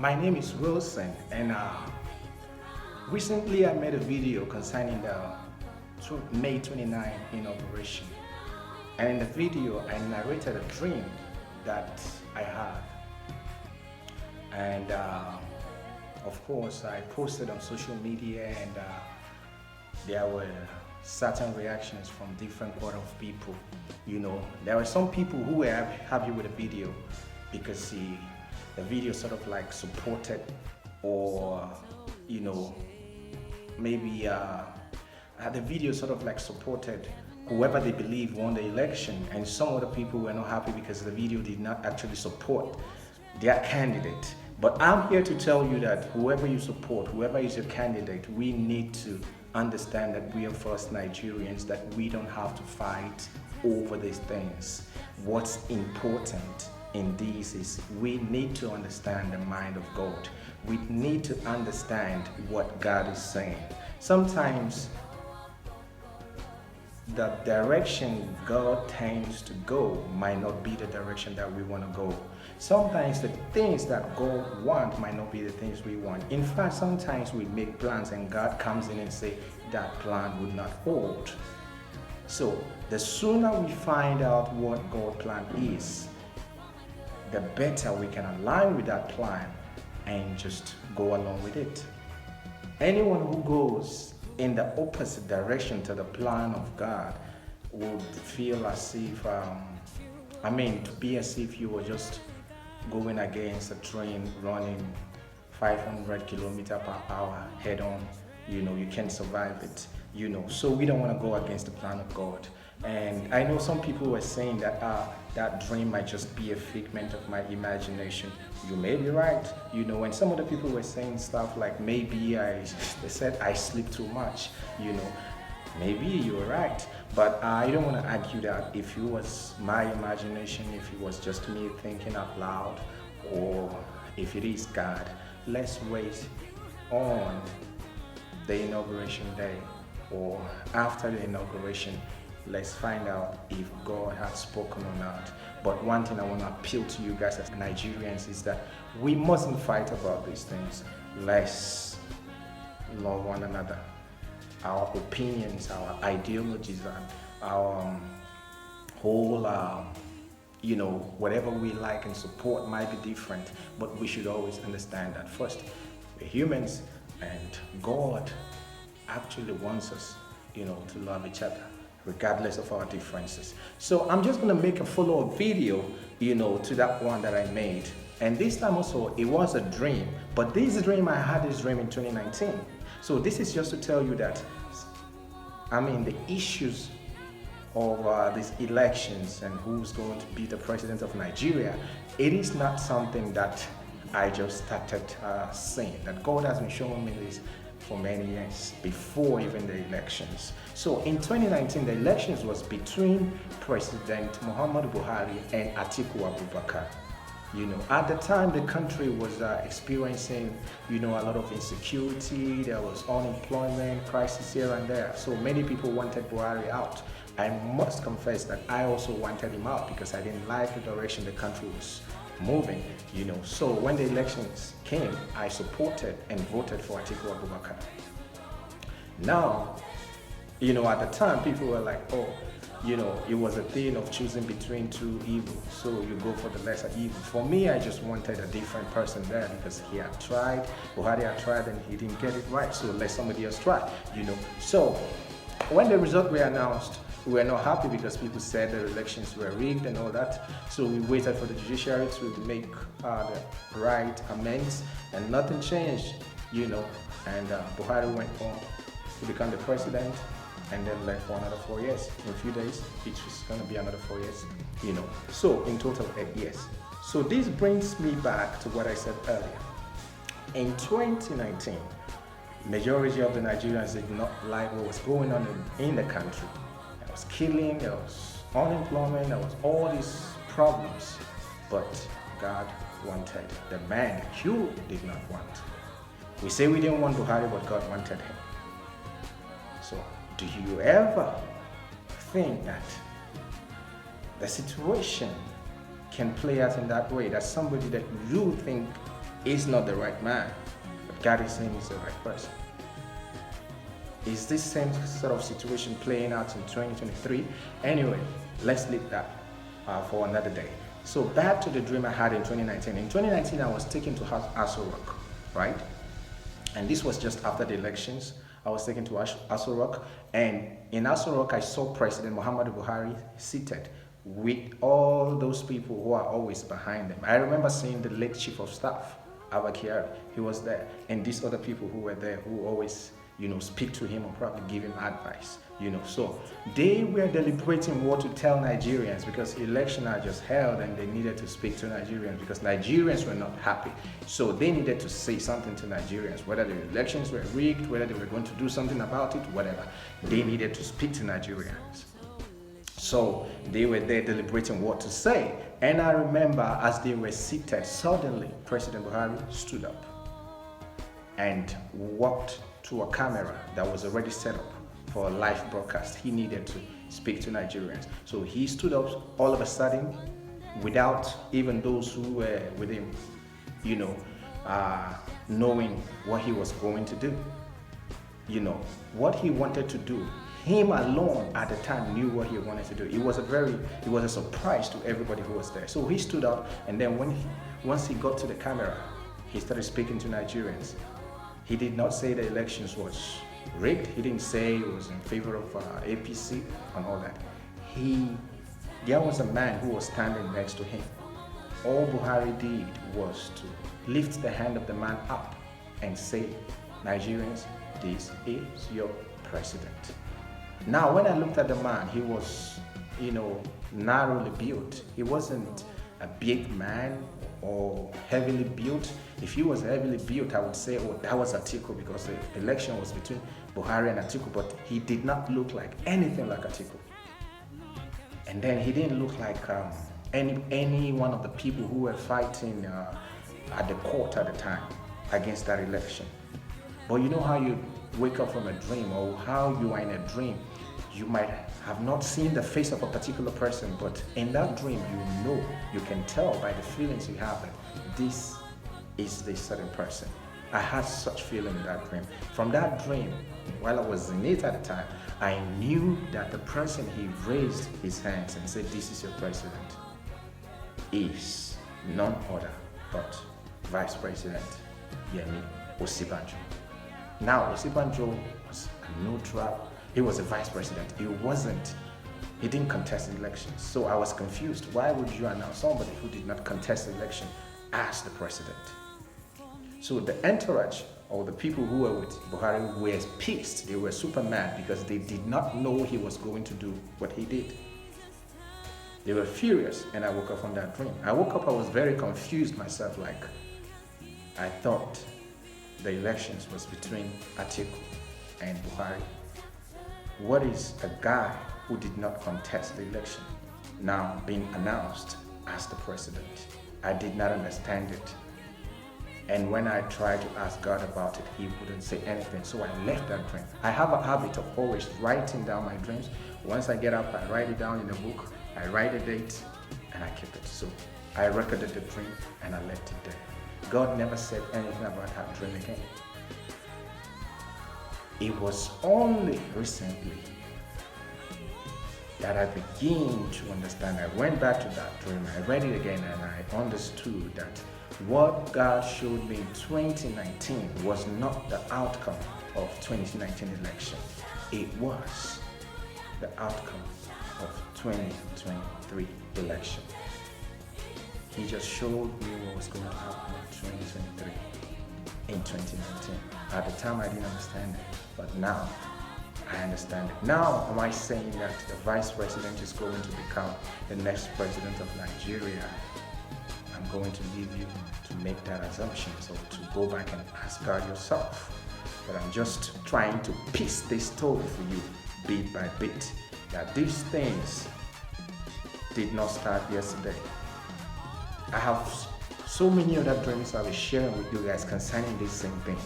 My name is Wilson, and recently I made a video concerning the May 29 inauguration. And in the video, I narrated a dream that I had. And of course, I posted on social media, and there were certain reactions from different quarter of people. There were some people who were happy with the video because the video sort of like supported, or maybe the video sort of like supported whoever they believe won the election, and some other people were not happy because the video did not actually support their candidate. But I'm here to tell you that whoever you support, whoever is your candidate, we need to understand that we are first Nigerians, that we don't have to fight over these things. What's important in this is we need to understand the mind of God. We need to understand what God is saying. Sometimes the direction God tends to go might not be the direction that we want to go. Sometimes the things that God wants might not be the things we want. In fact, sometimes we make plans and God comes in and say that plan would not hold. So the sooner we find out what God's plan is, the better we can align with that plan and just go along with it. Anyone who goes in the opposite direction to the plan of God would feel as if, to be as if you were just going against a train running 500 kilometers per hour head on. You can't survive it. So we don't want to go against the plan of God. And I know some people were saying that that dream might just be a figment of my imagination. You may be right, and some other people were saying stuff like maybe they said I sleep too much, maybe you were right. But I don't want to argue that if it was my imagination, if it was just me thinking out loud, or if it is God. Let's wait on the inauguration day, or after the inauguration. Let's find out if God has spoken or not. But one thing I want to appeal to you guys as Nigerians is that we mustn't fight about these things. Let's love one another. Our opinions, our ideologies, our whole, whatever we like and support might be different. But we should always understand that first, we're humans, and God actually wants us, to love each other, regardless of our differences. So I'm just going to make a follow-up video, to that one that I made. And this time also, it was a dream. But this dream, I had this dream in 2019. So this is just to tell you that, the issues of these elections and who's going to be the president of Nigeria, it is not something that I just started saying. That God has been showing me this for many years, before even the elections. So in 2019, the elections was between President Muhammadu Buhari and Atiku Abubakar. At the time, the country was experiencing, a lot of insecurity. There was unemployment, crisis here and there. So many people wanted Buhari out. I must confess that I also wanted him out because I didn't like the direction the country was moving, So when the elections came, I supported and voted for Atiku Abubakar. Now, at the time, people were like, it was a thing of choosing between two evils, so you go for the lesser evil. For me, I just wanted a different person there because he had tried, Buhari had tried, and he didn't get it right, so let somebody else try, So when the result were announced, we were not happy because people said the elections were rigged and all that. So we waited for the judiciary to make the right amends, and nothing changed, And Buhari went on to become the president, and then left for another 4 years. In a few days, it's going to be another 4 years, So in total, 8 years. So this brings me back to what I said earlier. In 2019, majority of the Nigerians did not like what was going on in the country. There was killing, there was unemployment, there was all these problems. But God wanted the man you did not want. We say we didn't want Buhari, but God wanted him. So do you ever think that the situation can play out in that way, that somebody that you think He's not the right man, but God is saying he's the right person. Is this same sort of situation playing out in 2023? Anyway, let's leave that for another day. So back to the dream I had in 2019. In 2019, I was taken to Aso Rock, right? And this was just after the elections. I was taken to Aso Rock, and in Aso Rock, I saw President Muhammadu Buhari seated with all those people who are always behind them. I remember seeing the late Chief of Staff, Mckean, he was there, and these other people who were there who always, speak to him or probably give him advice, So they were deliberating what to tell Nigerians because election had just held and they needed to speak to Nigerians because Nigerians were not happy. So they needed to say something to Nigerians, whether the elections were rigged, whether they were going to do something about it, whatever. They needed to speak to Nigerians. So they were there deliberating what to say. And I remember as they were seated, suddenly President Buhari stood up and walked to a camera that was already set up for a live broadcast. He needed to speak to Nigerians. So he stood up all of a sudden without even those who were with him, knowing what he was going to do. What he wanted to do. Him alone at the time knew what he wanted to do. It was a surprise to everybody who was there. So he stood up, and then once he got to the camera, he started speaking to Nigerians. He did not say the elections was rigged. He didn't say it was in favor of APC and all that. There was a man who was standing next to him. All Buhari did was to lift the hand of the man up and say, Nigerians, this is your president. Now, when I looked at the man, he was, narrowly built. He wasn't a big man or heavily built. If he was heavily built, I would say, oh, that was Atiku because the election was between Buhari and Atiku, but he did not look like anything like Atiku. And then he didn't look like any one of the people who were fighting at the court at the time against that election. But you know how you wake up from a dream, or how you are in a dream, you might have not seen the face of a particular person, but in that dream you can tell by the feelings you have that this is the certain person. I had such feeling in that dream. From that dream, while I was in it at the time, I knew that the person he raised his hands and said, this is your president, is none other but Vice President Osinbanjo. Now, Osinbanjo was a neutral. He was a vice president. He didn't contest the election. So I was confused. Why would you announce somebody who did not contest the election as the president? So the entourage, or the people who were with Buhari, were pissed. They were super mad because they did not know he was going to do what he did. They were furious, and I woke up from that dream. I woke up, I was very confused myself, like I thought the elections was between Atiku and Buhari. What is a guy who did not contest the election now being announced as the president? I did not understand it. And when I tried to ask God about it, he wouldn't say anything. So I left that dream. I have a habit of always writing down my dreams. Once I get up, I write it down in a book. I write a date and I keep it. So I recorded the dream and I left it there. God never said anything about that dream again. It was only recently that I began to understand. I went back to that dream, I read it again, and I understood that what God showed me in 2019 was not the outcome of 2019 election. It was the outcome of 2023 election. He just showed me what was going to happen in 2023, in 2019. At the time, I didn't understand it, but now I understand it. Now, am I saying that the vice president is going to become the next president of Nigeria? I'm going to leave you to make that assumption, so to go back and ask God yourself. But I'm just trying to piece this story for you, bit by bit, that these things did not start yesterday. I have so many other dreams I will share with you guys concerning this same thing,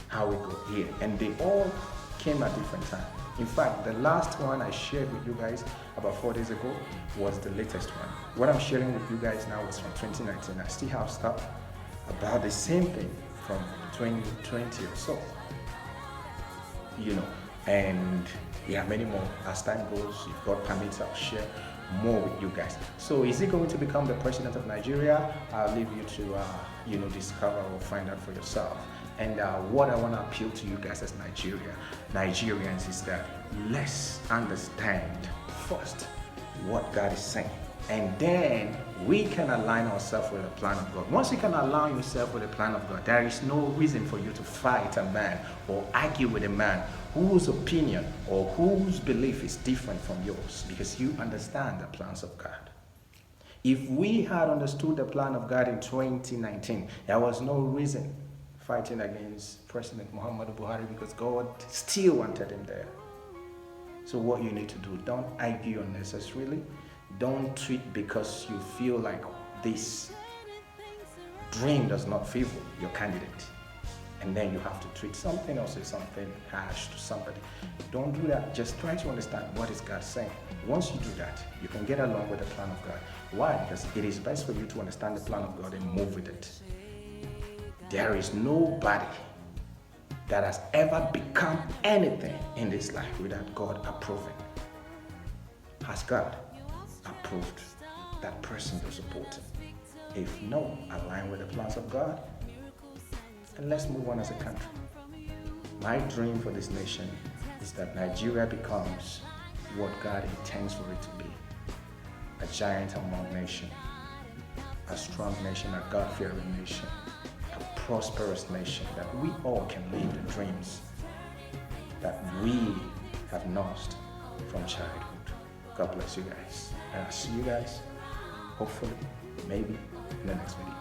how we go here, and they all came at different times. In fact, the last one I shared with you guys about 4 days ago was the latest one. What I'm sharing with you guys now is from 2019. I still have stuff about the same thing from 2020 or so, and we have many more. As time goes, if God permits, I'll share more with you guys. So is he going to become the president of Nigeria? I'll leave you to, discover or find out for yourself. And what I want to appeal to you guys as Nigerians is that let's understand first what God is saying. And then we can align ourselves with the plan of God. Once you can align yourself with the plan of God, there is no reason for you to fight a man or argue with a man whose opinion or whose belief is different from yours, because you understand the plans of God. If we had understood the plan of God in 2019, there was no reason fighting against President Muhammadu Buhari, because God still wanted him there. So what you need to do, don't argue unnecessarily. Don't tweet because you feel like this dream does not favor your candidate. And then you have to tweet something or say something harsh to somebody. Don't do that. Just try to understand what is God saying. Once you do that, you can get along with the plan of God. Why? Because it is best for you to understand the plan of God and move with it. There is nobody that has ever become anything in this life without God approving. Has God approved that person to support him? If no, align with the plans of God, and let's move on as a country. My dream for this nation is that Nigeria becomes what God intends for it to be: a giant among nations, a strong nation, a God-fearing nation, a prosperous nation, that we all can live the dreams that we have nursed from childhood. God bless you guys. And I'll see you guys, hopefully, maybe, in the next video.